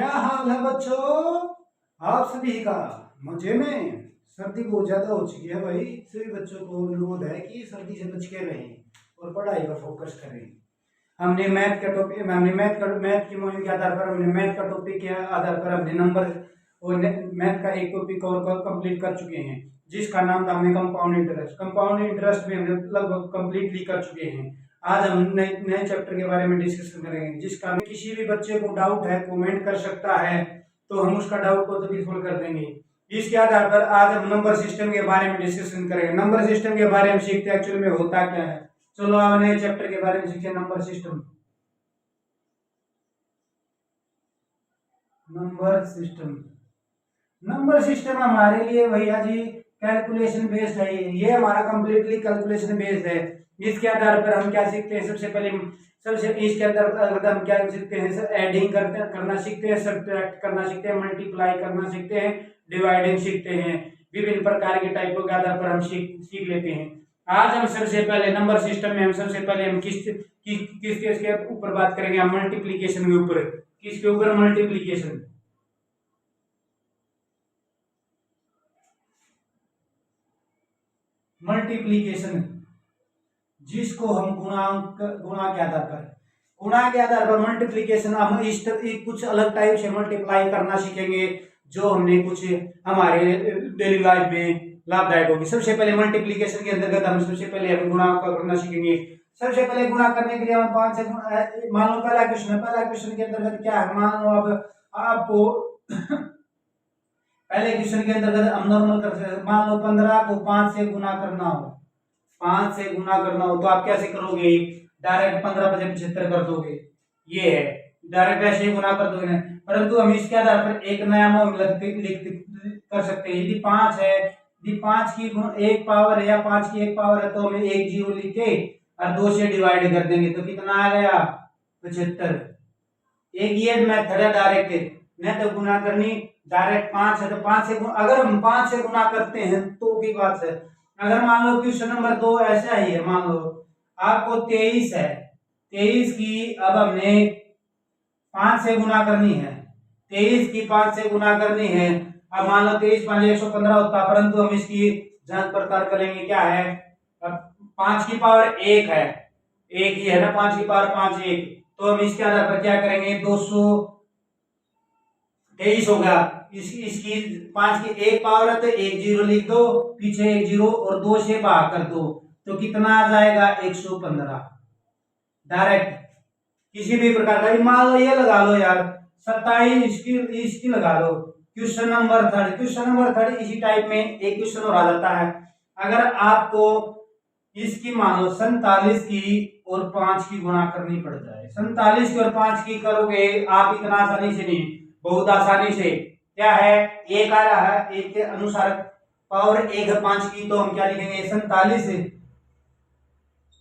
क्या हाल है बच्चों, आप सभी का मजे में। सर्दी बहुत ज्यादा हो चुकी है भाई, सभी बच्चों को अनुरोध है कि सर्दी से बच के रहें और पढ़ाई पर फोकस करें। हमने मैथ की मुहिम के आधार पर हमने मैथ का टॉपिक के आधार पर हमने नंबर और मैथ का एक टॉपिक और कंप्लीट कर चुके हैं, जिसका नाम था हमने कंपाउंड इंटरेस्ट। कंपाउंड इंटरेस्ट में हमने लगभग कंप्लीटली कर चुके हैं। आज हम नए चैप्टर के बारे में डिस्कशन करेंगे, जिसका किसी भी बच्चे को डाउट है कमेंट कर सकता है, तो हम उसका डाउट को तभी सोल्व कर देंगे। इसके आधार पर आज हम नंबर सिस्टम के बारे में डिस्कशन करेंगे। नंबर सिस्टम के बारे में सीखते हैं एक्चुअली में होता क्या है। चलो आप नए चैप्टर के बारे में सीखते हैं, नंबर सिस्टम। नंबर सिस्टम हमारे लिए भैया जी कैलकुलेशन बेस्ड है। ये हमारा कंप्लीटली कैलकुलेशन बेस्ड है। इसके आधार पर हम क्या सीखते हैं, सबसे इसके अंदर हम क्या सीखते हैं, एडिंग करना सीखते हैं, सब्ट्रैक्ट करना सीखते हैं, मल्टीप्लाई करना सीखते हैं, डिवाइडिंग सीखते हैं। विभिन्न प्रकार के टाइपों के आधार पर हम सीख लेते हैं। आज हम सबसे पहले नंबर सिस्टम में हम किसके ऊपर बात करेंगे, हम मल्टीप्लीकेशन के ऊपर। किसके ऊपर, मल्टीप्लीकेशन। मल्टीप्लीकेशन जिसको हम गुणा के आधार पर मल्टीप्लीकेशन हम कुछ अलग टाइप से मल्टीप्लाई करना सीखेंगे, जो हमने कुछ हमारे डेली लाइफ में लाभदायक होगी। सबसे पहले मल्टीप्लीकेशन के अंतर्गत हम गुणा करना सीखेंगे। सबसे पहले गुणा करने के लिए हम 5 से मान लो पहला क्वेश्चन के अंतर्गत क्या है, मान लो अब आपको पहले क्वेश्चन के अंतर्गत हम नॉर्मल कर सकते हैं। मान लो 15 को 5 से गुणा करना हो, 5 से गुणा करना हो तो आप कैसे करोगे, डायरेक्ट 15 पे 75 कर दोगे, ये है डायरेक्ट ऐसे ही गुणा कर दोगे। परंतु हम इसके आधार पर एक नया मोड कर सकते हैं। यदि 5 है, यदि 5 की एक पावर है या 5 की एक पावर है, तो हमें एक जीरो लिख के और 2 से डिवाइड कर देंगे तो कितना आ गया, 75। एक ये मेथड है डायरेक्ट, नहीं तो गुणा करनी डायरेक्ट 5 है तो 5 से अगर हम 5 से गुणा करते हैं तो की बात है। अगर मान लो क्वेश्चन नंबर 2 ऐसा ही है, मान लो आपको 23 है, 23 की अब हमने 5 से गुणा करनी है, 23 की 5 से गुणा करनी है। अब मान लो 23 5 115 होता, परंतु हम इसकी जांच पड़ताल करेंगे। क्या है, अब 5 की पावर 1 है, एक ही है ना, 5 की पावर 5 1, तो हम इसके आधार पर क्या करेंगे, 223 होगा। इसकी 5 की एक पावर है तो एक जीरो लिख दो, पीछे एक जीरो और 2 से भाग कर दो तो कितना आ जाएगा, 115। डायरेक्ट किसी भी प्रकार का, मान लो ये लगा लो यार 27, इसकी लगा लो। क्वेश्चन नंबर थर्ड इसी टाइप में एक क्वेश्चन और आ जाता है। अगर आपको इसकी मान लो 47 की और 5 की गुणा करनी पड़ जाए, 47 की और 5 की करोगे आप इतना आसानी से नहीं, बहुत आसानी से। क्या है, एक आ रहा है, एक के अनुसार पावर 1 है 5 की, तो हम क्या लिखेंगे, 47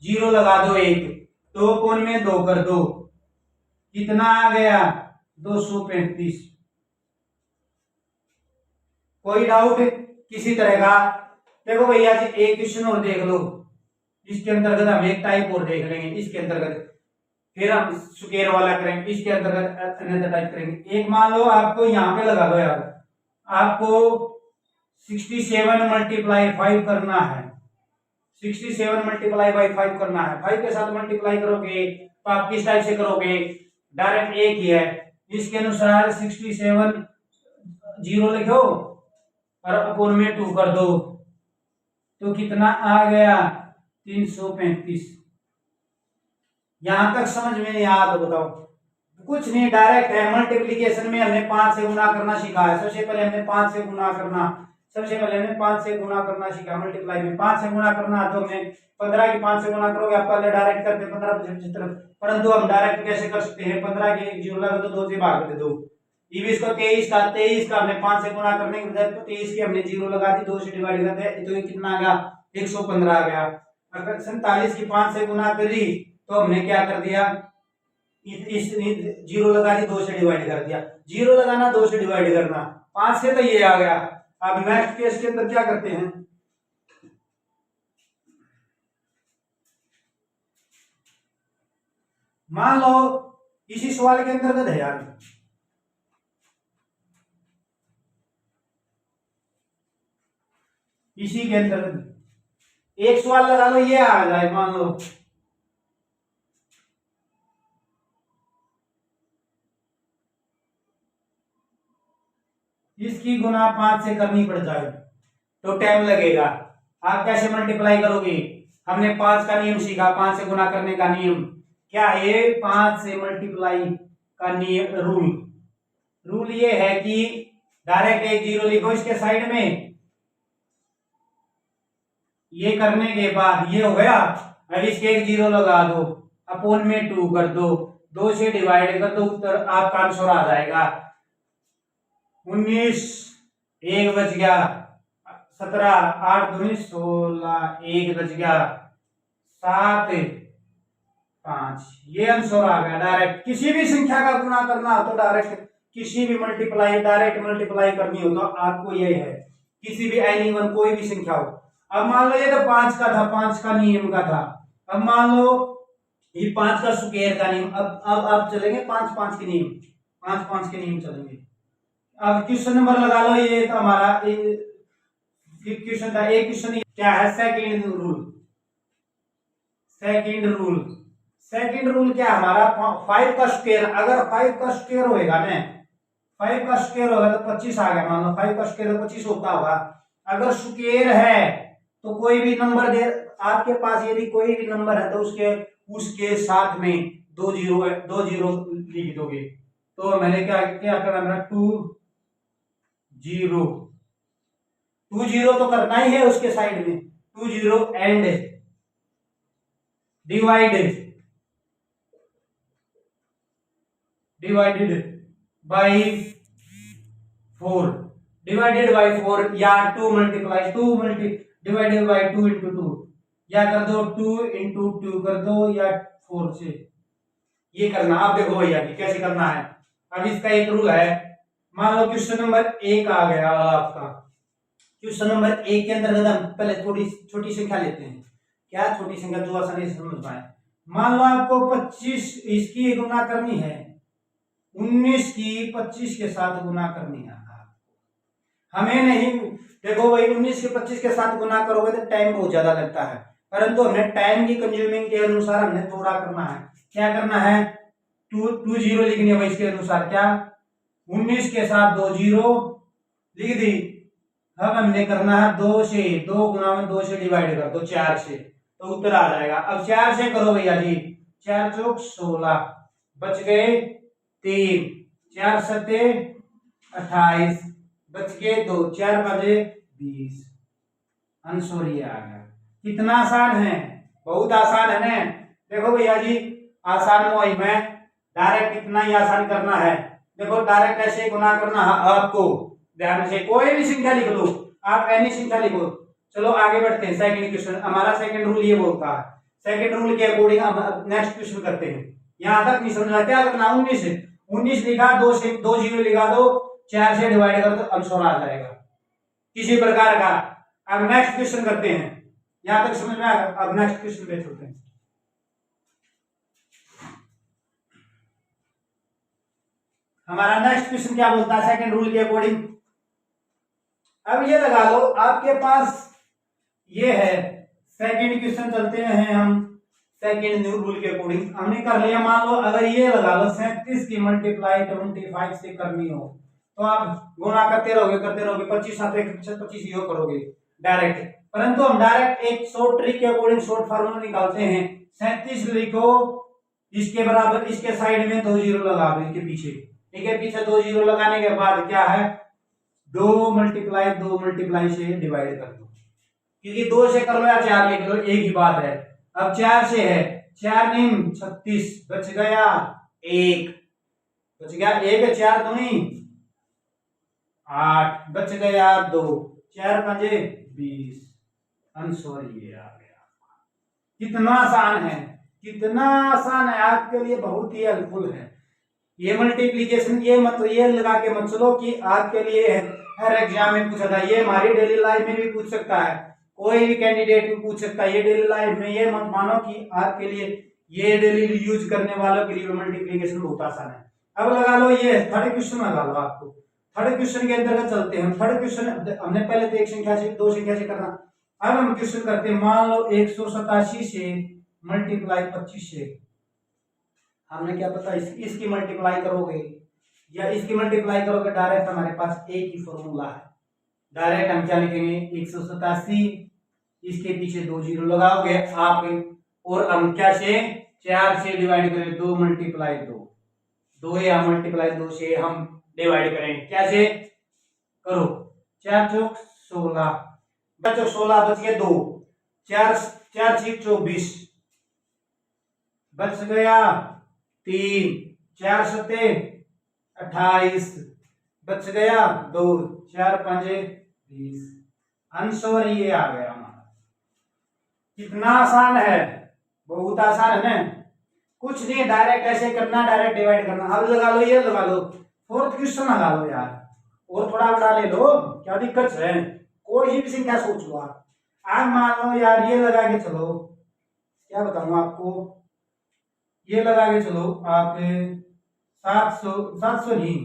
जीरो लगा दो, एक 2 कोण में 2 कर दो, कितना आ गया, 235। कोई डाउट किसी तरह का? देखो भैया जी एक क्वेश्चन और देख लो, इसके अंतर्गत हम एक टाइप और देख लेंगे। इसके अंतर्गत फिर हम स्क्वायर वाला करेंगे, इसके अंतर्गत अनदर टाइप करेंगे। एक मान लो आपको यहाँ पे लगा दो यार, आपको 67 मल्टीप्लाई 5 करना है, 67 मल्टीप्लाई बाई 5 करना है। 5 के साथ मल्टीप्लाई करोगे तो आप किस टाइप से करोगे, डायरेक्ट एक ही है, इसके अनुसार 67 जीरो लिखो और अपोन में 2 कर दो तो कितना आ गया, 335। यहां तक समझ में नहीं आया तो बताओ? कुछ नहीं, डायरेक्ट है। मल्टीप्लिकेशन में हमने 5 से गुणा करना सीखा है। सबसे पहले हमने 5 से गुणा करना सीखा। मल्टीप्लाई में 5 से गुणा करना, तो हमने 15 की 5 से गुणा करोगे, आप पहले डायरेक्ट करते 15 75, परंतु हम डायरेक्ट कैसे कर सकते हैं, 15 के जीरो लगा दो, 2 से भाग दे दो। इसको 23 का हमने 5 से गुणा करने के बजाय 23 की हमने जीरो लगा दी, 2 से डिवाइड कर दिया, तो ये कितना आ गया, 115 आ गया। अगर 47 की 5 से गुणा करी तो हमने क्या कर दिया, इस जीरो लगा दी, 2 से डिवाइड कर दिया। जीरो लगाना, 2 से डिवाइड करना, 5 से तो ये आ गया। अब नेक्स्ट केस के अंदर क्या करते हैं, मान लो इसी सवाल के अंतर्गत है यार, इसी के अंतर्गत एक सवाल लगा लो, ये आ जाए मान लो इसकी गुना 5 से करनी पड़ जाए तो टाइम लगेगा। आप कैसे मल्टीप्लाई करोगे? हमने 5 का नियम सीखा, 5 से गुना करने का नियम क्या है? 5 से मल्टीप्लाई का नियम रूल ये है कि डायरेक्ट एक जीरो लिखो इसके साइड में। ये करने के बाद ये हो गया, अब इसके एक जीरो लगा दो, अपोन में 2 कर दो, 2 से डिवाइड कर दो, उत्तर आपका आंसर आ जाएगा 19। एक बच गया 17, 8 दूनी 16, एक बच गया 7, 5। ये आंसर आ गया। डायरेक्ट किसी भी संख्या का गुणा करना हो तो डायरेक्ट किसी भी डायरेक्ट मल्टीप्लाई करनी हो तो आपको ये है, किसी भी एनी वन कोई भी संख्या हो। अब मान लो ये तो 5 का था, 5 का नियम का था। अब मान लो ये 5 का स्क्वायर का नियम। अब चलेंगे 5 5 के नियम, 5 5 के नियम चलेंगे। अब क्वेश्चन नंबर लगा लो, ये तो हमारा क्वेश्चन था। एक क्वेश्चन क्या है? सेकंड रूल क्या हमारा? 5 का स्क्वायर, अगर 5 का स्क्वायर होएगा ना, 5 का स्क्वायर होगा तो 25 आ गया। मान लो 5 का स्क्वायर 25 होता होगा। अगर स्क्वायर है तो कोई भी नंबर दे आपके पास, यदि कोई भी नंबर है तो उसके साथ में दो जीरो लिख दोगे। तो मैंने क्या करना? 2 जीरो तो करना ही है उसके साइड में, 2 जीरो एंड डिवाइडेड बाय 4, या 2 मल्टीप्लाई 2 डिवाइडेड बाय 2 इंटू 2, या कर दो 2 इंटू 2 कर दो, या 4 से ये करना। आप देखो भैया कि कैसे करना है। अब इसका एक रूल है। मान लो क्वेश्चन नंबर 1 आ गया आपका। क्वेश्चन नंबर 1 के अंदर हम पहले थोड़ी छोटी संख्या लेते हैं। क्या छोटी संख्या जो आसानी से समझ पाए? मान लो आपको 25 इसकी गुना करनी है, 19 की 25 के साथ गुना करनी है। हमें नहीं, देखो भाई 19 के 25 के साथ गुना करोगे तो टाइम बहुत ज्यादा लगता है, परंतु हमने टाइम की कंज्यूमिंग के अनुसार हमने थोड़ा करना है। क्या करना है? 2 जीरो लिखनी है इसके अनुसार। क्या? 19 के साथ 2 जीरो लिख दी। अब हमने करना है 2 से 2 गुना में 2 से डिवाइड कर दो 4 से, तो उत्तर आ जाएगा। अब 4 से करो भैया जी, 4 चौक 16, बच गए 3, 4 सत्ते 28, बच गए 2, 4 बजे 20। आंसर ये आ गया। कितना आसान है, बहुत आसान है ना। देखो भैया जी, आसान में डायरेक्ट इतना ही आसान करना है। देखो डायरेक्ट ऐसे गुना करना है आपको, ध्यान से कोई भी संख्या लिख लो, आप एनी संख्या लिखो। चलो आगे बढ़ते हैं। सेकंड क्वेश्चन, हमारा सेकंड रूल ये बोलता है। सेकंड रूल के अकॉर्डिंग हम नेक्स्ट क्वेश्चन करते हैं। यहां तक नहीं समझ क्या करना? 19 लिखा, 2 से 2 जीरो लिखा दो, 4 से डिवाइड कर तो आंसर आ जाएगा किसी प्रकार का। अब नेक्स्ट क्वेश्चन करते हैं। यहां तक समझ में आया? अब नेक्स्ट क्वेश्चन पे चलते हैं। हमारा नेक्स्ट क्वेश्चन क्या बोलता है सेकंड रूल के अकॉर्डिंग? अब ये लगा लो आपके पास ये है सेकंड क्वेश्चन। चलते हैं हम सेकंड रूल के अकॉर्डिंग। हमने कर लिया, मान लो अगर ये लगा लो 37 की मल्टीप्लाई 25 से करनी हो तो आप गुणा करते रहोगे 25 साथ 25 यो करोगे डायरेक्ट। परंतु हम डायरेक्ट एक शॉर्ट ट्रिक के अकॉर्डिंग शॉर्ट फार्मूला निकालते हैं। 37 लिखो, इसके बराबर इसके साइड में 2 जीरो लगा दो, इसके पीछे, ठीक है, पीछे 2 जीरो लगाने के बाद क्या है? 2 मल्टीप्लाई से डिवाइड कर दो, क्योंकि 2 से कर लो या 4 लिख लो एक ही बात है। अब 4 से है, 4 नीम 36, बच गया 1, 4 दूनी 8, बच गया 2, 4 पंजे 20। आंसर ये आ गया। कितना आसान है, कितना आसान है, आपके लिए बहुत ही हेल्पफुल है ये मल्टीप्लीकेशन। ये लगा के मत चलो कि आपके लिए हर एग्जाम में पूछा था। ये हमारी डेली लाइफ में भी पूछ सकता है, कोई भी कैंडिडेट भी पूछ सकता है ये डेली लाइफ में। ये मत मानो कि आपके लिए, ये डेली यूज करने वालों के लिए मल्टीप्लीकेशन बहुत आसान है। अब लगा लो ये थर्ड क्वेश्चन लगा लो। आपको थर्ड क्वेश्चन के अंतर्गत चलते हैं। थर्ड क्वेश्चन हमने पहले तो एक संख्या से दो संख्या से करना, अब हम क्वेश्चन करते हैं। मान लो 187 से मल्टीप्लाई 25 से, हमने क्या पता इसकी मल्टीप्लाई करोगे या इसकी मल्टीप्लाई करोगे, डायरेक्ट हमारे पास एक ही फॉर्मूला है। डायरेक्ट हम क्या लिखेंगे 187, इसके पीछे 2 जीरो लगाओगे आप, और हम क्या से 4 से डिवाइड करें, 2 मल्टीप्लाई 2, 2 या मल्टीप्लाई 2 से हम डिवाइड करेंगे। क्या से करो, 4 चौक 16, बचो 16 बच गए 2, 4 4 6 24, बच गया 3, 4 7 28, बच गया 2, 4 5 20। आंसर ये आ गया हमारा। कितना आसान है, बहुत आसान है ना, कुछ नहीं, डायरेक्ट ऐसे करना, डायरेक्ट डिवाइड करना। अब लगा लो, ये लगा लो, फोर्थ क्वेश्चन लगा लो यार, और थोड़ा बड़ा ले लो, क्या दिक्कत है, कोई भी संख्या सोच लो आप। आप मान लो यार, ये लगा के चलो, क्या बताऊं आपको, ये लगा के चलो आप 700 नहीं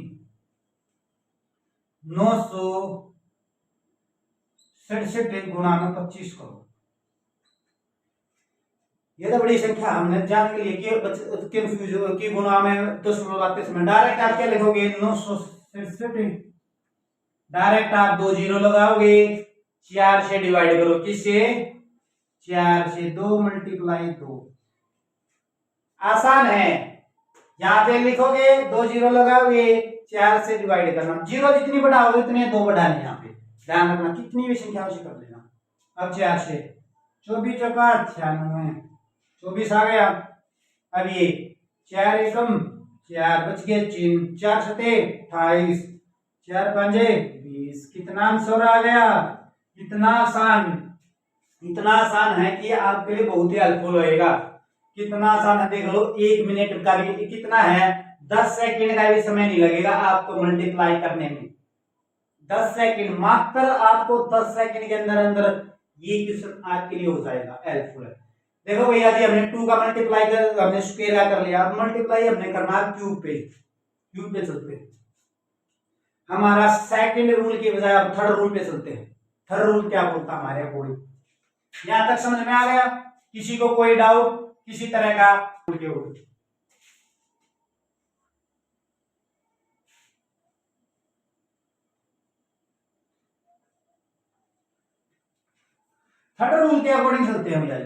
967 गुणा में 25 करो। ये तो बड़ी संख्या हमने जान के लिए कंफ्यूज की गुणा में दशमलव लाते समय डायरेक्ट आप क्या लिखोगे 967, डायरेक्ट आप 2 जीरो लगाओगे, 4 से डिवाइड करो, किससे 4 से, 2 मल्टीप्लाई 2, आसान है। यहाँ पे लिखोगे 2 जीरो लगाओगे, 4 से डिवाइड करना, जीरो जितनी बढ़ाओगे उतने 2 बढ़ाने, यहाँ पे ध्यान रखना, कितनी भी संख्या से कर लेना। अब 4 से 24 चौका 96, 24 आ गया। अब ये 4 एकम 4, बच गए 3, 4 सते 28, 4 पंजे 20। कितना आंसर आ गया, इतना आसान है कि आपके लिए बहुत ही हेल्पफुल होएगा। कितना आसान है देख लो, 1 मिनट का भी कितना है, 10 सेकंड का भी समय नहीं लगेगा आपको मल्टीप्लाई करने में। 10 सेकंड, मात्र आपको 10 सेकंड के अंदर अंदर ये क्वेश्चन आपके लिए हो जाएगा, हेल्पफुल है। देखो भैया जी, हमने 2 का मल्टीप्लाई कर, हमने स्क्वायर कर लिया, अब मल्टीप्लाई हमने करना है क्यूब पे चलते हैं। हमारा सेकंड रूल की बजाय अब थर्ड रूल पे चलते हैं। थर्ड रूल क्या बोलता है हमारे अकॉर्डिंग, यहां तक समझ में आ गया? किसी को कोई डाउट किसी तरह का? थर्ड रूल के अकॉर्डिंग चलते हैं भैया।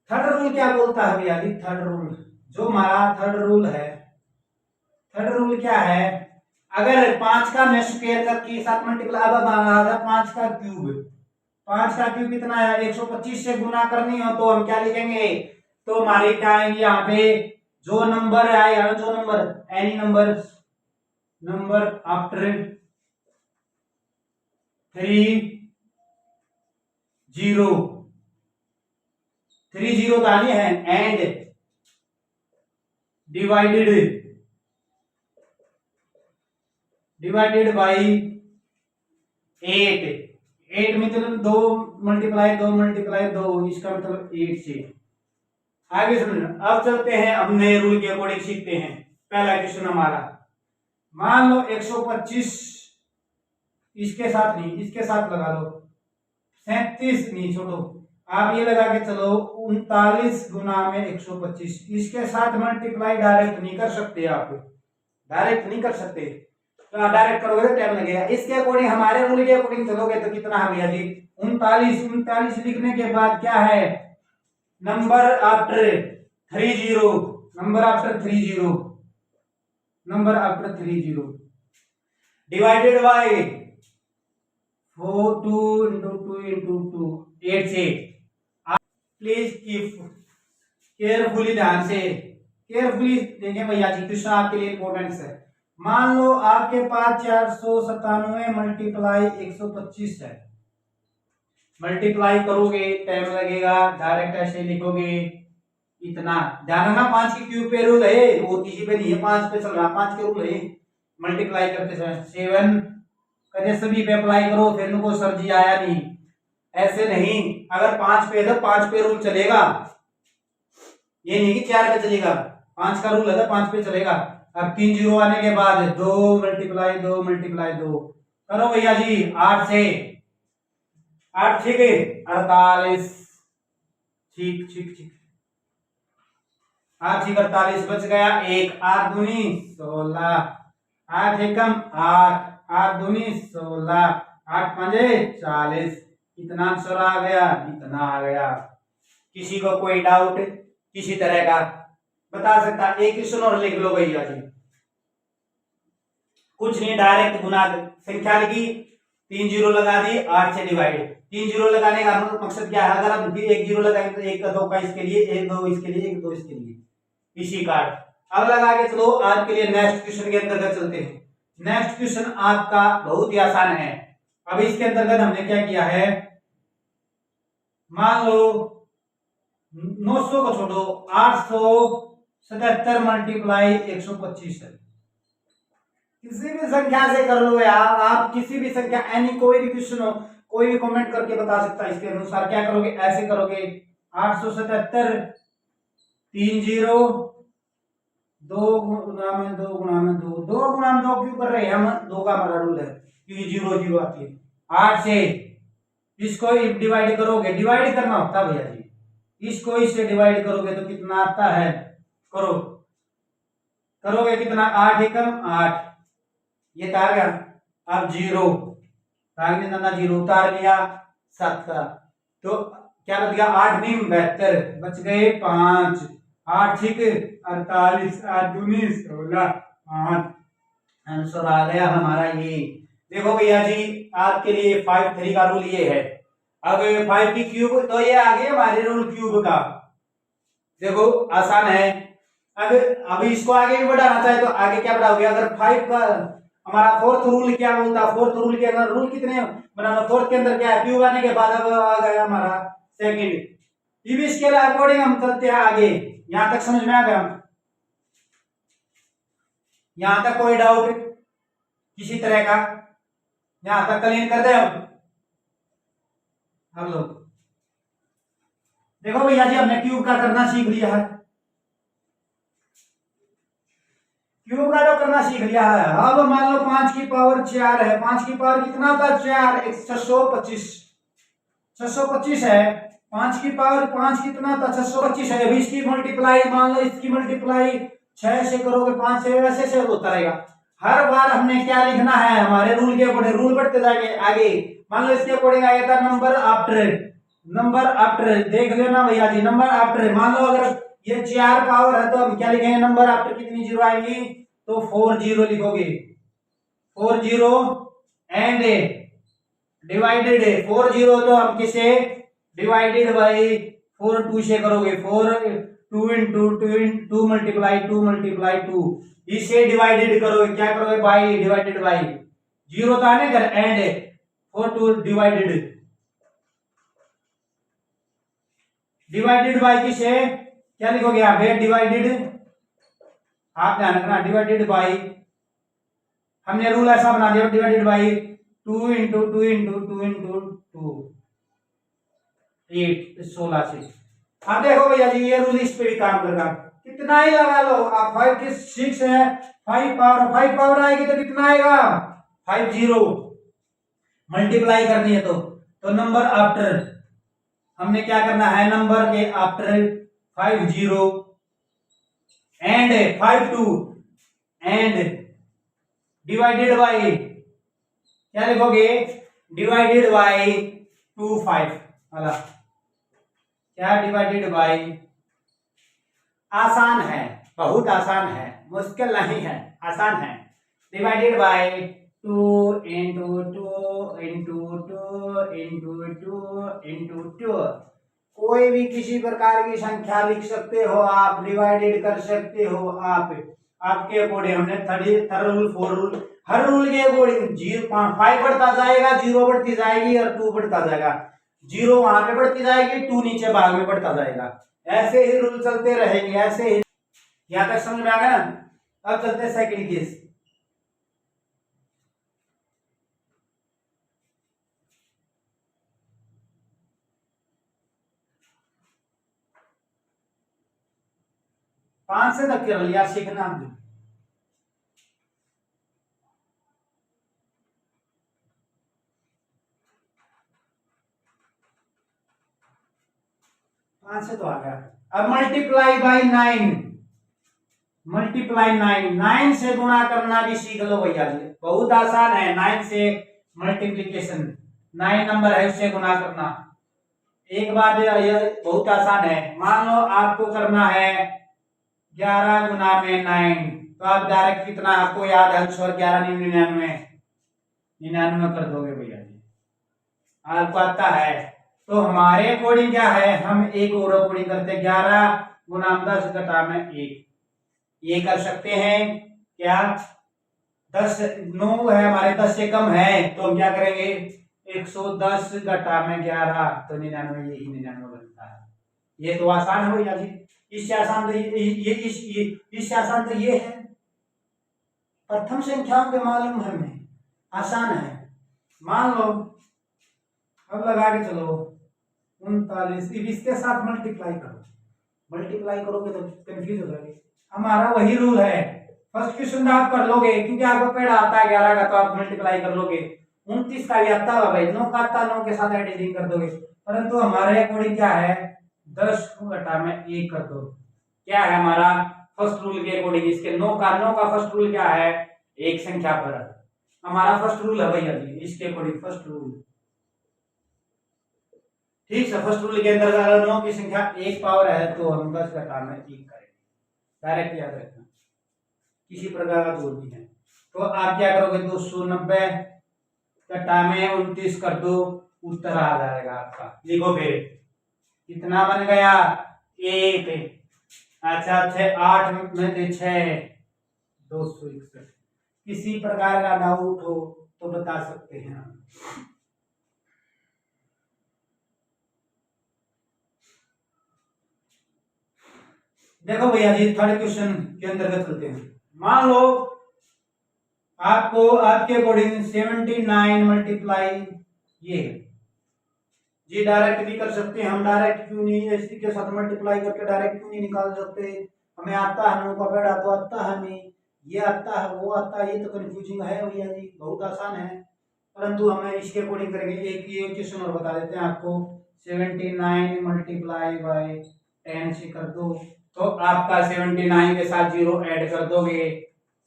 थर्ड रूल क्या बोलता है भैया जी? थर्ड रूल जो हमारा थर्ड रूल है, थर्ड रूल क्या है, अगर 5 का मैं स्क्वायर करके साथ मल्टीप्लाई, अब हमारा 5 का क्यूब, 5 का क्यूब कितना है, 125 से गुना करनी हो तो हम क्या लिखेंगे, तो हमारे क्या आएंगे यहाँ पे, जो नंबर आएगा, जो number any number after 3 zero डाली है, एंड डिवाइडेड बाई 8 मतलब 2 मल्टीप्लाई 2, इसका मतलब 8 से। आगे समझना। अब चलते हैं, अब नए रूल के अकॉर्डिंग सीखते हैं। पहला क्वेश्चन हमारा, मान लो 125, इसके साथ नहीं, इसके साथ लगा लो 37, नहीं छोड़ो, आप ये लगा के चलो 39 गुना में 125, इसके साथ मल्टीप्लाई डायरेक्ट नहीं कर सकते, आप डायरेक्ट नहीं कर सकते, तो डायरेक्ट करोगे तो टाइम लगेगा। इसके अकॉर्डिंग, हमारे रूल के अकॉर्डिंग चलोगे तो कितना है भैया जी, 39 लिखने के बाद क्या है, number after 30 divided by 4 2 into 2 into 2 8 से। प्लीज कीप केयरफुली, ध्यान से केयरफुली देखें भैया जी, क्वेश्चन आपके लिए इंपॉर्टेंट है। मान लो आपके पास 497 मल्टीप्लाई 125 है, मल्टीप्लाई करोगे टाइम लगेगा, डायरेक्ट ऐसे लिखोगे इतना। ध्यान रखना 5 के क्यूब पे रूल है, वो किसी पे नहीं है, 5 पे चल रहा, 5 के रूल है मल्टीप्लाई करते समय। 7 कदे सभी पे अप्लाई करो, फिर उनको सर जी आया नहीं, ऐसे नहीं। अगर 5 पे है तो 5 पे रूल चलेगा, ये नहीं कि 4 पे चलेगा। 5 का रूल है, 5 पे चलेगा। अब 3 जीरो आने के बाद 2 मल्टीप्लाई 2 मल्टीप्लाई 2 करो भैया जी, 8 से 8 ठीक है 48, ठीक ठीक ठीक, 8 ठीक 48 बच गया एक, 8 दूनी 16, 8 एकम 8, 8 दूनी 16, 8 पंजे 40, कितना आंसर आ गया, इतना आ गया। किसी को कोई डाउट किसी तरह का बता सकता, एक क्वेश्चन और लिख लो भैया जी। कुछ नहीं, डायरेक्ट गुना संख्या लिखी, 3 जीरो लगा दी, 8 से डिवाइड। 3 जीरो लगाने का मकसद क्या है, अगर हम 1 जीरो लगाएंगे तो 1 का 2 का इसके लिए, 1 2 इसके लिए, 1 2 इसके लिए, इसी कार्ड। अब लगा के चलो, आज के लिए नेक्स्ट क्वेश्चन के अंतर्गत चलते हैं। नेक्स्ट क्वेश्चन आपका बहुत ही आसान है। अब इसके अंतर्गत हमने क्या किया है, मान लो 900 को छोड़ो, 877 मल्टीप्लाई 125 है। किसी भी संख्या से कर लो यार, आप किसी भी संख्या, एनी कोई भी क्वेश्चन हो, कोई भी कमेंट करके बता सकता है। इसके अनुसार क्या करोगे, ऐसे करोगे 877 3 जीरो 2 गुणा में 2 गुणा में 2, 2 गुणा में 2 क्यों कर रहे हैं हम, 2 का हमारा रूल है क्योंकि 0 0 आती है। 8 से इसको डिवाइड करोगे, डिवाइड करना होता है भैया जी, इसको इससे डिवाइड करोगे तो कितना आता है, करो, करोगे कितना, 8 एकम 8, ये तो आ गया। अब 0 जीरो उतार लिया, 7 का, तो क्या बच गया, 8 नीम 72, बच गए 5, 8 ठीक 48, 8 दूनी 16, 5, आंसर आ गया हमारा ये। देखो भैया जी, आपके लिए 5 3 का रूल ये है। अब 5 की क्यूब, तो ये आ गया हमारे रूल क्यूब का, देखो आसान है। अब इसको आगे भी बढ़ाना चाहे तो आगे क्या बढ़ाओगे, अगर 5 का हमारा फोर्थ रूल क्या बोलता है, फोर्थ रूल के अंदर रूल कितने बनाना, फोर्थ के अंदर क्या है, क्यूब आने के बाद अब आ गया हमारा सेकंड। अब इसके अकॉर्डिंग हम चलते हैं आगे, यहां तक समझ में आ गया, यहां तक कोई डाउट किसी तरह का, यहां तक क्लियर कर दे। अब लोग देखो भैया जी, हमने क्यूब का करना सीख लिया है, क्यूब का जो करना सीख लिया है। अब मान लो 5 की पावर 4 है, 5 की पावर कितना था, 4, 625, 625 है। 5 की पावर 5 कितना था, 625 है। अभी इसकी मल्टीप्लाई, मान लो इसकी मल्टीप्लाई 6 से करोगे, 5 से, वैसे से होता रहेगा। हर बार हमने क्या लिखना है, हमारे रूल के अकॉर्डिंग, रूल बढ़ते जाएंगे आगे। मान लो इसके अकॉर्डिंग आया था नंबर आफ्टर, नंबर आफ्टर देख लेना भैया जी, नंबर आफ्टर, मान लो अगर ये 4 पावर है तो हम क्या लिखेंगे, नंबर आफ्टर कितनी जीरो आएंगी, तो 4 जीरो लिखोगे, 4 जीरो एंड डिवाइडेड 4 जीरो, तो हम किसे डिवाइडेड बाई 4 2 से करोगे, 4 2 इंटू 2 मल्टीप्लाई 2 मल्टीप्लाई 2, इसे डिवाइडेड करोगे, क्या करोगे, बाई डिवाइडेड बाई, जीरो तो आने कर, एंड 4 2 डिवाइडेड, डिवाइडेड बाई किसे, क्या लिखोगे यहाँ पे, डिवाइडेड, आप ध्यान रखना, डिवाइडेड बाई, हमने रूल ऐसा बना दिया, divided by 2 into 2 into 2 into 2, 8 16 से। अब देखो भैया जी, ये रूल इस पे भी काम कर रहा है, कितना ही लगा लो आप, 5 के 6 है, 5 पावर आएगी तो कितना आएगा, 5 जीरो, मल्टीप्लाई करनी है तो नंबर आफ्टर, हमने क्या करना है, नंबर के after 5 zero and 5 2 and divided by, क्या लिखोगे, डिवाइडेड बाई 2 5 वाला, क्या डिवाइडेड बाई, आसान है, बहुत आसान है, मुश्किल नहीं है, आसान है, divided by 2 into 2 into 2 into 2 into 2, कोई भी किसी प्रकार की संख्या लिख सकते हो आप, डिवाइडेड कर सकते हो आप, आपके अकॉर्डिंग। हमने थर्ड रूल, फोर रूल, हर रूल के अकॉर्डिंग 5 बढ़ता जाएगा, 0 बढ़ती जाएगी और 2 बढ़ता जाएगा, 0 वहां पे बढ़ती जाएगी, 2 नीचे भाग में बढ़ता जाएगा, ऐसे ही रूल चलते रहेंगे, ऐसे ही। यहां तक समझ में आ गया ना। अब चलते हैं सेकंड केस। 5 से तक कर लिया सीखना भी। पांच से तो आ गया। अब मल्टीप्लाई बाई 9, मल्टीप्लाई 9, 9 से गुणा करना भी सीख लो भैया जी, बहुत आसान है। 9 से मल्टीप्लीकेशन, 9 नंबर है उससे गुणा करना। एक बात ये बहुत आसान है। मान लो आपको करना है 11 गुना में 9, तो आप डायरेक्ट कितना आपको याद है, 11 99 99 कर दोगे भैया जी, आपको आता है। तो हमारे अकॉर्डिंग क्या है, हम एक और अकॉर्डिंग करते हैं, 11 गुना 10 घटा में 1, ये कर सकते हैं क्या। 10 9 है हमारे, 10 से कम है तो हम क्या करेंगे, 110 घटा में 11 तो 99, यही 99 बनता है। ये तो आसान है भैया जी, इससे आसान तो इससे आसान तो ये है। प्रथम संख्याओं के मालूम हमें आसान है। मान लो अब लगा के चलो 39, इसके साथ मल्टीप्लाई करो, मल्टीप्लाई करोगे तो कंफ्यूज हो जाएगी। हमारा वही रूल है, फर्स्ट क्वेश्चन आप कर लोगे क्योंकि आपको पेड़ आता है 11 का, तो आप मल्टीप्लाई कर लोगे। 29 का भी आता है भाई, 9 का आता, 9 के साथ एडिशन कर दोगे। परंतु हमारे अकॉर्डिंग क्या है, 10 को घटा में 1 कर दो, क्या है हमारा फर्स्ट रूल के अकॉर्डिंग। इसके 9 का फर्स्ट रूल क्या है, एक संख्या पर हमारा फर्स्ट रूल है भैया जी, इसके अकॉर्डिंग फर्स्ट रूल। ठीक है, फर्स्ट रूल के अंदर अगर 9 की संख्या 1 पावर है तो हम 10 घटा में 1 करेंगे, डायरेक्ट याद रखना, किसी प्रकार का जोड़ नहीं है। तो आप क्या करोगे, 290 घटा में 29 कर दो, उत्तर आ जाएगा आपका। लिखो फिर कितना बन गया, 1। अच्छा 8 में 6, 261। किसी प्रकार का डाउट हो तो बता सकते हैं हम। देखो भैया जी, थर्ड क्वेश्चन के अंतर्गत चलते हैं। मान लो आपको आपके अकॉर्डिंग 79 मल्टीप्लाई ये जी, डायरेक्ट भी कर सकते हैं हम, डायरेक्ट क्यों नहीं, इसी के साथ मल्टीप्लाई करके डायरेक्ट क्यों नहीं निकाल सकते। हमें आता है, 9 का पेड़ तो आता है हमें, ये आता है वो आता है, ये तो कंफ्यूजिंग है भैया जी, बहुत आसान है। परंतु हमें इसके अकॉर्डिंग करेंगे। एक ये क्वेश्चन और बता देते हैं आपको, 79 मल्टीप्लाई बाय 10 से कर दो, तो आपका 79 के साथ 0 ऐड कर दोगे,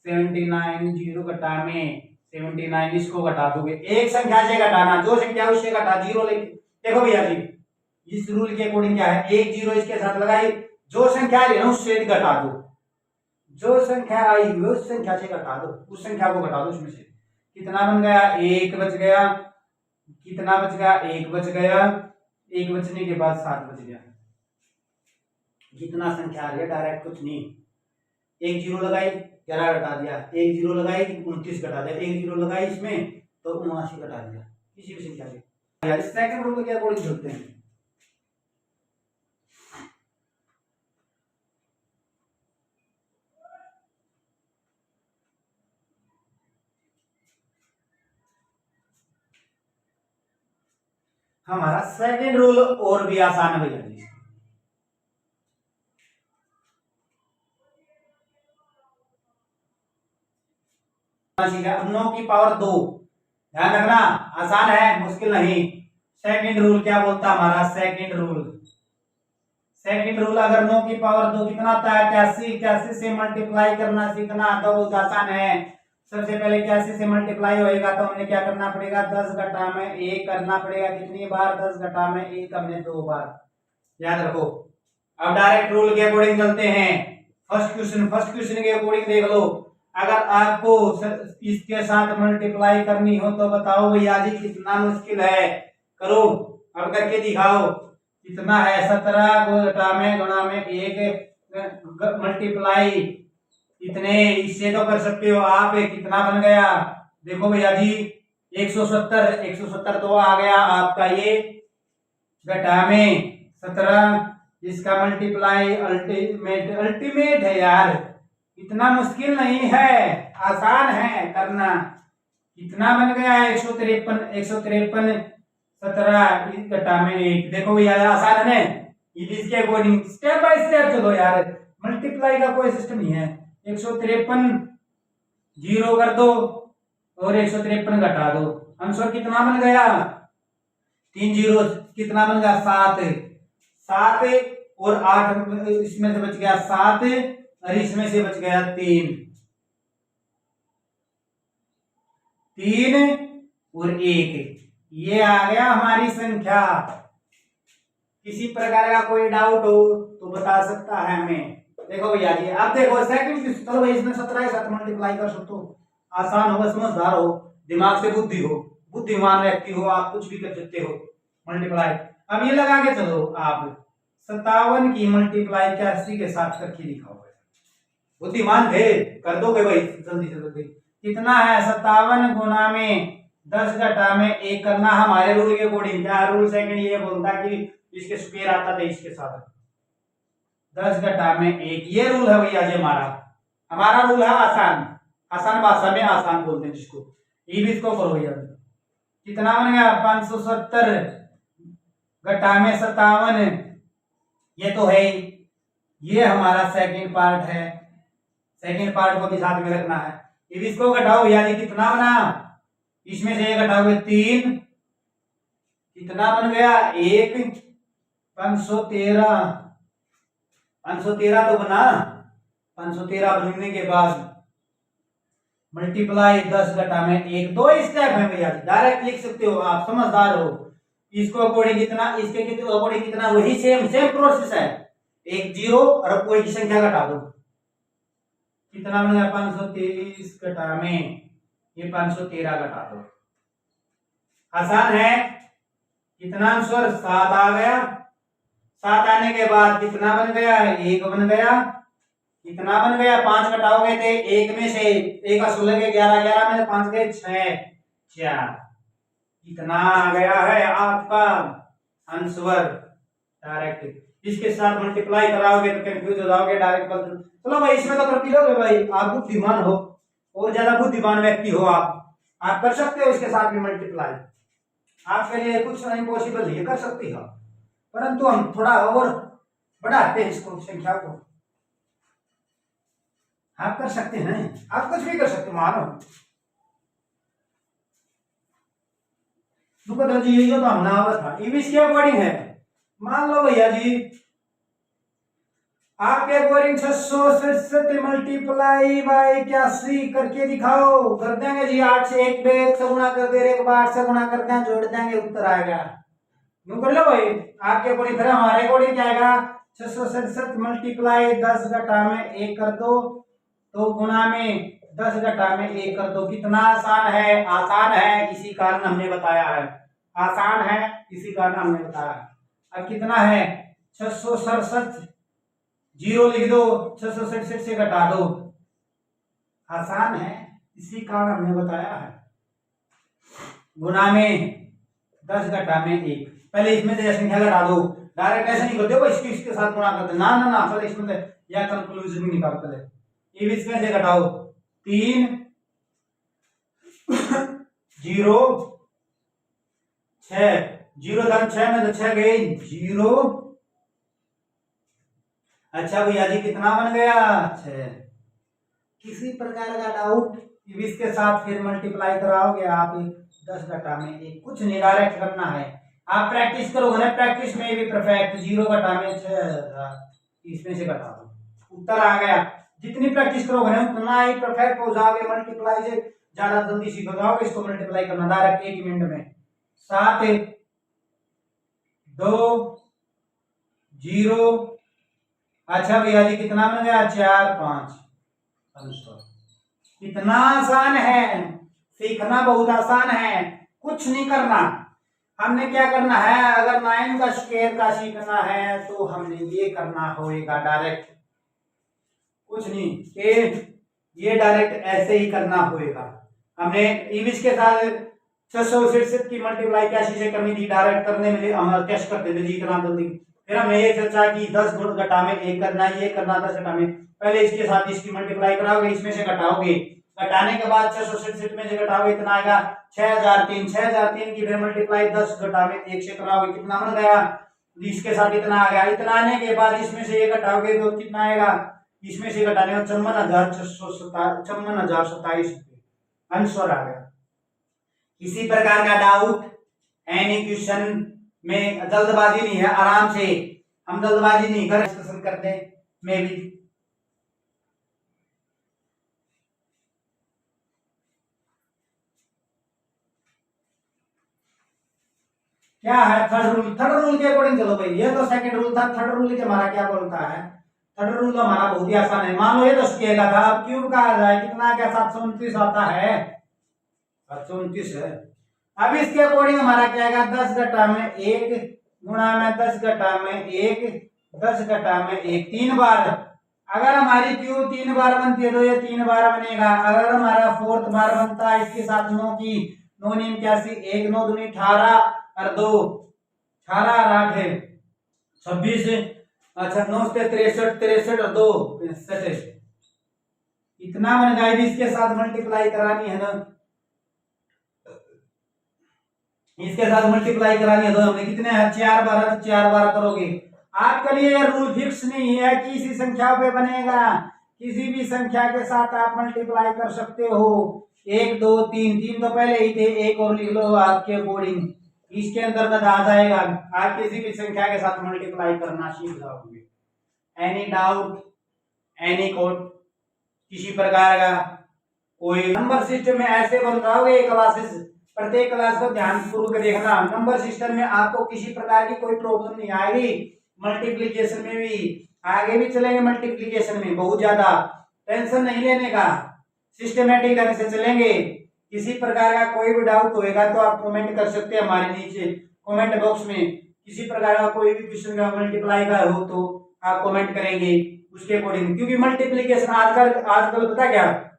79 0 घटा में 79 इसको घटा दोगे, एक संख्या से घटाना, जो संख्या उससे घटा 0 लेके। देखो भैया जी, इस रूल के अकॉर्डिंग क्या है, 1 0 इसके साथ लगाई, जो संख्या ले उससे घटा दो, जो संख्या आई उस संख्या से घटा दो, उस संख्या को घटा दो उसमें से। कितना बन गया, 1 बच गया, कितना बच गया, 1 बच गया, 1 बचने के बाद 7 बच गया। जितना संख्या आ रही है डायरेक्ट कुछ नहीं, 1 0 लगाई 11 घटा दिया, 1 0 लगाई 29 घटा दिया, 1 0 लगाई इसमें तो 79 घटा दिया, किसी भी संख्या से। यार इस सेकंड रूल के अकॉर्डिंग चलते हैं। हमारा सेकंड रूल और भी आसान है भैया जी। अब 9 की पावर 2, ध्यान रखना, आसान है, मुश्किल नहीं। सेकंड रूल क्या बोलता है हमारा, सेकंड रूल, सेकंड रूल अगर 9 की पावर 2 कितना आता है, 81, 81 से मल्टीप्लाई करना सीखना तो बहुत आसान है। सबसे पहले 81 से मल्टीप्लाई होएगा तो हमने क्या करना पड़ेगा, 10 घटा में 1 करना पड़ेगा, कितनी बार, 10 घटा में 1 हमने 2 बार, याद रखो। अब डायरेक्ट रूल के अकॉर्डिंग चलते हैं। फर्स्ट क्वेश्चन के अकॉर्डिंग देख लो, अगर आपको इसके साथ मल्टीप्लाई करनी हो तो बताओ भैया जी, कितना मुश्किल है, करो, अब करके दिखाओ। कितना है, 17 को घटा में गुणा में 1 मल्टीप्लाई, इतने इससे तो कर सकते हो आप। कितना बन गया, देखो भैया जी, 170 तो आ गया आपका ये, घटा में 17, इसका मल्टीप्लाई अल्टीमेट है यार, इतना मुश्किल नहीं है, आसान है करना। कितना बन गया, 153 17 घटा में 1, देखो भैया आसान है। इसके अकॉर्डिंग स्टेप बाय स्टेप चलो यार, मल्टीप्लाई का कोई सिस्टम नहीं है। 153 जीरो कर दो और 153 घटा दो, आंसर कितना बन गया? 3 जीरो कितना बन गया? 7। 7 और 8 इसमें से बच गया 7 और इसमें से बच गया 3 और 1। ये आ गया हमारी संख्या। किसी प्रकार का कोई डाउट हो तो बता सकता है हमें। देखो भैया जी, अब देखो सेकंड, चलो भाई इसमें 17 के साथ मल्टीप्लाई कर सकते हो, आसान होगा, समझदार हो, दिमाग से बुद्धि हो, बुद्धिमान व्यक्ति हो, आप कुछ भी कर सकते हो मल्टीप्लाई। अब ये लगा के चलो आप 57 की मल्टीप्लाई 81 के साथ करके दिखाओ। बुद्धिमान थे, कर दोगे भाई जल्दी से जल्दी। कितना है? 57 गुना में 10 घटा में 1 करना हमारे रूल के अकॉर्डिंग। क्या रूल सेकंड ये बोलता है कि इसके स्क्वायर आता था इसके साथ 10 घटा में 1, ये रूल है भैया जी हमारा रूल है आसान, आसान भाषा में आसान बोलते हैं जिसको। ये भी इसको करो भैया। कितना बन गया? 570 घटा में 57, ये तो है, ये हमारा सेकंड पार्ट है, सेकंड पार्ट को भी साथ में रखना है। ये इसको घटाओ भैया जी, कितना बना? इसमें से ये घटाओगे 3, कितना बन गया? 1। 513 तो बना। 513 बनने के बाद मल्टीप्लाई 10 घटा में 1, 2 स्टेप है भैया, डायरेक्ट लिख सकते हो आप, समझदार हो। इसको अकॉर्डिंग कितना, इसके अकॉर्डिंग कितना, वही सेम प्रोसेस है। एक जीरो और कोई की संख्या घटा दो, कितना बन गया? 523 घटा में ये 513 घटा दो, आसान है। कितना आंसर? 7 आ गया। 7 आने के बाद कितना बन गया? 1 बन गया। कितना बन गया? 5 घटाओगे थे 1 में से, 1 का 16 के 11, 11 में से 5 गए 6, 4। कितना आ गया है आपका आंसर? डायरेक्ट इसके साथ मल्टीप्लाई कराओगे तो कंफ्यूज हो जाओगे, डायरेक्ट बदल। चलो भाई इसमें तो कर लोगे भाई, आप बुद्धिमान हो और ज्यादा बुद्धिमान व्यक्ति हो, आप कर सकते हो इसके साथ भी मल्टीप्लाई। आपके लिए कुछ इम्पॉसिबल नहीं, कर सकते हो, परंतु हम थोड़ा और बढ़ाते हैं इसको, संख्या को। आप कर सकते हैं, आप कुछ भी कर सकते हो, मानो तो जी ये तो हमने आवत था, ये भी इसके अकॉर्डिंग है। मान लो भैया जी आपके अकॉर्डिंग 667 मल्टीप्लाई बाय 81 करके दिखाओ। कर देंगे जी, 8 से 1 पे 1 से गुणा कर दे, एक बार 8 से गुणा करते हैं, जोड़ देंगे, उत्तर आएगा। यूं कर लो भाई आपके अकॉर्डिंग। फिर हमारे अकॉर्डिंग क्या आएगा? 667 मल्टीप्लाई 10 घटा में 1 कर दो, तो गुणा में 10 घटा में 1 कर दो। कितना आसान है? आसान है, इसी कारण हमने बताया है, आसान है इसी कारण हमने बताया। अब कितना है? 667, जीरो लिख दो, 667 से घटा दो, आसान है इसी कारण हमने बताया है। गुणा में 10 घटा में 1, पहले इसमें से संख्या घटा दो, डायरेक्ट ऐसे नहीं करते हो इसके साथ गुणा करते, ना ना ना, पहले इसमें या कंक्लूजन निकाल, पहले ये इसमें से घटाओ, 3 0 6, 0 धन 6 में तो 6 गए 0। अच्छा भैया जी कितना बन गया? 6। किसी प्रकार का डाउट? इसके साथ फिर मल्टीप्लाई कराओगे आप 10 घटा में 1, कुछ नहीं, डायरेक्ट करना है। आप प्रैक्टिस करोगे ना, प्रैक्टिस में भी परफेक्ट। 0 घटा में 6, इसमें से घटा दो, उत्तर आ गया। जितनी प्रैक्टिस करोगे ना उतना ही परफेक्ट हो जाओगे, मल्टीप्लाई से ज्यादा जल्दी सीख जाओगे इसको मल्टीप्लाई करना डायरेक्ट 1 मिनट में। 7 2 0। अच्छा भैया जी कितना बन गया? 4 5। कितना आसान है, सीखना बहुत आसान है, कुछ नहीं करना। हमने क्या करना है? अगर 9 का स्क्वायर का सीखना है तो हमने ये करना होगा, डायरेक्ट कुछ नहीं, ये डायरेक्ट ऐसे ही करना होगा। हमने इंग्लिश के साथ 667 की मल्टीप्लाई कैसे से करनी थी, डायरेक्ट करने में हम टेस्ट करते थे जी इतना जल्दी। फिर हमने ये चर्चा की 10 घटा में 1 करना, ये करना 10 घटा में, पहले इसके साथ इसकी मल्टीप्लाई कराओगे, इसमें से घटाओगे, घटाने के बाद 667 में से घटाओगे इतना आएगा 6003। 6003 की फिर मल्टीप्लाई 10 घटा में 1 से कराओगे, कितना बन गया? इसके साथ इतना आ गया, इतना आने के बाद इसमें से ये घटाओगे तो कितना आएगा, इसमें से घटाने में 54,657 रुपये आंसर आ गया। किसी प्रकार का डाउट, एनी क्वेश्चन में जल्दबाजी नहीं है, आराम से हम जल्दबाजी नहीं कर डिस्कशन करते में भी। क्या है थर्ड रूल, थर्ड रूल के अकॉर्डिंग चलो भाई, ये तो सेकंड रूल था, थर्ड रूल के हमारा क्या बोलता है, थर्ड रूल तो हमारा बहुत ही आसान है। मान लो ये 10 किएगा था, अब क्यूब का आ जाए कितना, क्या 729 आता है, 729 है। अब इसके अकॉर्डिंग हमारा क्या आएगा, 10 घटा में 1 गुणा में 10 घटा में 1 10 घटा में 1 3 बार। अगर हमारी क्यूब 3 बार बनती है तो ये 3 बार बनेगा। अगर हमारा फोर्थ बार बनता है इसके साथ 9 की 9 नीम 81 1 9 दूनी 18 और 2 18 और 8 है 26, अच्छा 9 से 63 63 और 2 65, इतना बन गया। इसके साथ मल्टीप्लाई करानी है ना, इसके साथ मल्टीप्लाई करानी है तो हमने कितने हैं 4 बार, 4 बार करोगे। आपके लिए रूल फिक्स नहीं है कि इसी संख्या पे बनेगा, किसी भी संख्या के साथ आप मल्टीप्लाई कर सकते हो। 1 2 3 3 तो पहले ही थे, एक और लिख लो आपके अकॉर्डिंग, इसके अंतर्गत आ जाएगा। आप किसी भी संख्या के साथ मल्टीप्लाई करना सीख जाओगे। एनी डाउट, एनी कोड, किसी प्रकार का कोई नंबर सिस्टम में ऐसे बन जाओगे क्लासेस, प्रत्येक क्लास को ध्यान पूर्वक देखना। नंबर सिस्टम में आपको किसी प्रकार की कोई प्रॉब्लम नहीं आएगी। मल्टीप्लिकेशन में भी आगे भी चलेंगे, मल्टीप्लिकेशन में बहुत ज्यादा टेंशन नहीं लेने का, सिस्टमेटिक ढंग से चलेंगे। किसी प्रकार का कोई भी डाउट होएगा तो आप कमेंट कर सकते हैं हमारे नीचे कमेंट बॉक्स में। किसी प्रकार का कोई भी क्वेश्चन का मल्टीप्लाई का हो तो आप कमेंट करेंगे उसके अकॉर्डिंग, क्योंकि मल्टीप्लिकेशन आजकल पता क्या,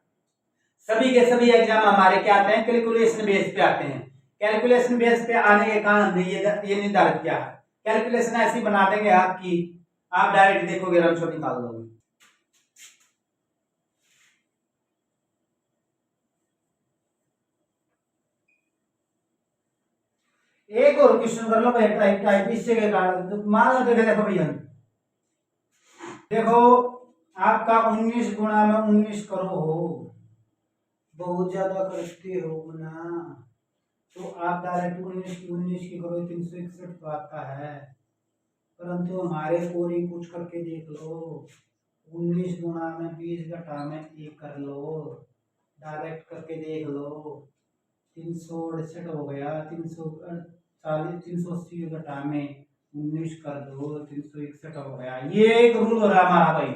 सभी के सभी एग्जाम हमारे क्या आते हैं, कैलकुलेशन बेस पे आते हैं। कैलकुलेशन बेस पे आने के कारण ये निर्धारित किया है, कैलकुलेशन ऐसी बना देंगे आपकी, आप डायरेक्ट देखोगे आंसर निकाल दोगे। एक और क्वेश्चन कर लो भाई, टाइप इससे के कारण तो मान लो देखो भैया, देखो आपका 19 गुणा में 19 करो हो, बहुत ज्यादा करते हो ना, तो आप डायरेक्ट 19 की करो 361 तो आता है। परंतु हमारे को ही कुछ करके देख लो, 19 गुणा में 20 घटा में 1 कर लो, डायरेक्ट करके देख लो, 368 हो गया, 340 380 घटा में 19 कर दो 361 हो गया। ये एक रूल हो रहा हमारा भाई।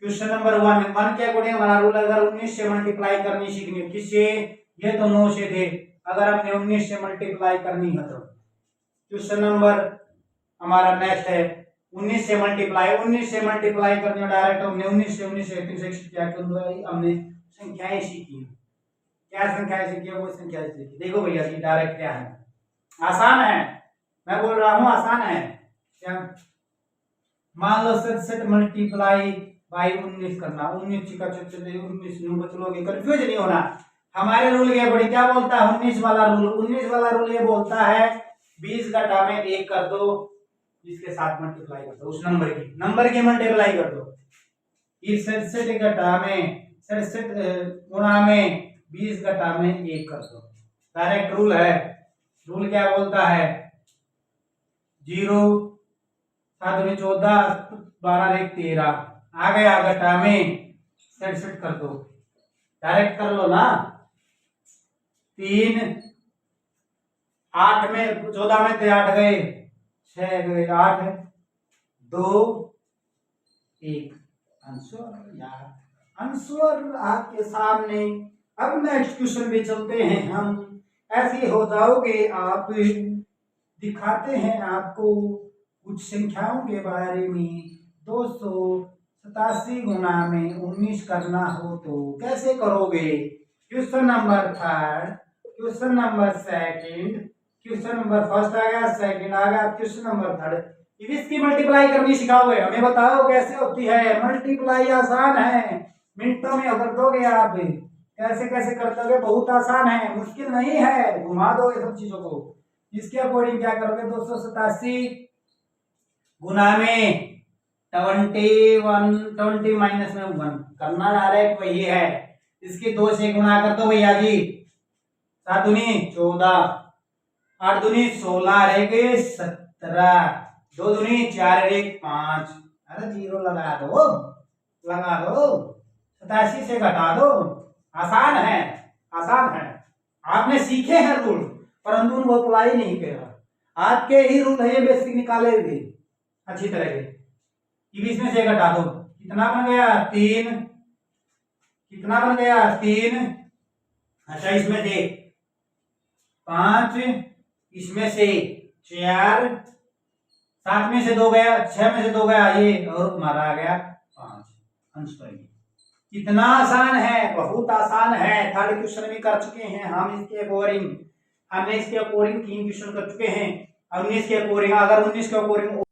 क्वेश्चन नंबर 1 के अकॉर्डिंग हमारा रूल, अगर 19 से मल्टीप्लाई करनी सीखनी है, किससे, ये तो 9 से थे, अगर हमने 19 से मल्टीप्लाई करनी है तो क्वेश्चन नंबर हमारा नेक्स्ट है 19 से मल्टीप्लाई, 19 से मल्टीप्लाई करनी है डायरेक्ट, हमने 19 से 360 क्या हमने संख्याएं सीखी, क्या संख्याएं सीखी है वो संख्याएं सीखी। देखो भैया जी डायरेक्ट क्या है, आसान है, मैं बोल रहा हूँ आसान है। क्या, मान लो 67 मल्टीप्लाई बाई 19 करना, 19 का 19 बचलोगे, कंफ्यूज नहीं होना। हमारे रूल के बड़ी क्या बोलता है, 19 वाला रूल, 19 वाला रूल ये बोलता है 20 घटा में 1 कर दो, इसके साथ मल्टीप्लाई कर दो, उस नंबर की मल्टीप्लाई कर दो। 67 घटा में 67 गुणा में 20 घटा में 1 कर दो, डायरेक्ट रूल है। रूल क्या बोलता है, 0 7 में 14 12 1 13 आ गया, घटा में 67 कर दो, डायरेक्ट कर लो ना। 3 8 में 14 में तो 8 गए, 6 गए, 8 2 1 आंसर। यार आंसर आपके सामने। अब नेक्स्ट क्वेश्चन पे चलते हैं हम, ऐसे हो जाओगे आप, दिखाते हैं आपको कुछ संख्याओं के बारे में। 287 गुना में 19 करना हो तो कैसे करोगे। Question number 3, question number 2, question number 1 आ गया, 2 आ गया, क्वेश्चन नंबर 3। इसकी मल्टीप्लाई करनी सिखाओगे, हमें बताओ कैसे होती है मल्टीप्लाई। आसान है, मिनटों में कर दोगे आप, कैसे कैसे कर दोगे, बहुत आसान है, मुश्किल नहीं है, घुमा दोगे सब चीजों को। इसके अकॉर्डिंग क्या करोगे, 287 गुना में 20 माइनस में 1 करना डायरेक्ट वही है। इसके 2 से गुना कर दो भैया जी। 7 दूनी 14, 8 दूनी 16 रह गए 17, 2 दूनी 4 एक 5। अरे जीरो लगा दो, लगा दो। 87 से घटा दो। आसान है, आसान है। आपने सीखे हैं रूल, परंतु उनको अप्लाई नहीं किया। आपके ही रूल है, बेसिक निकाले भी अच्छी तरह के। 20 में से घटा दो, कितना बन गया 3, कितना बन गया 3। अच्छा इसमें से 5, इसमें से 4, 7 में से 2 गया, 6 में से 2 गया, ये और मारा गया 5 अंश पर। कितना आसान है, बहुत आसान है। थर्ड क्वेश्चन भी कर चुके हैं हम इसके अकॉर्डिंग। हमने इसके अकॉर्डिंग 3 क्वेश्चन कर चुके हैं। 19 के अकॉर्डिंग, अगर 19 के अकॉर्डिंग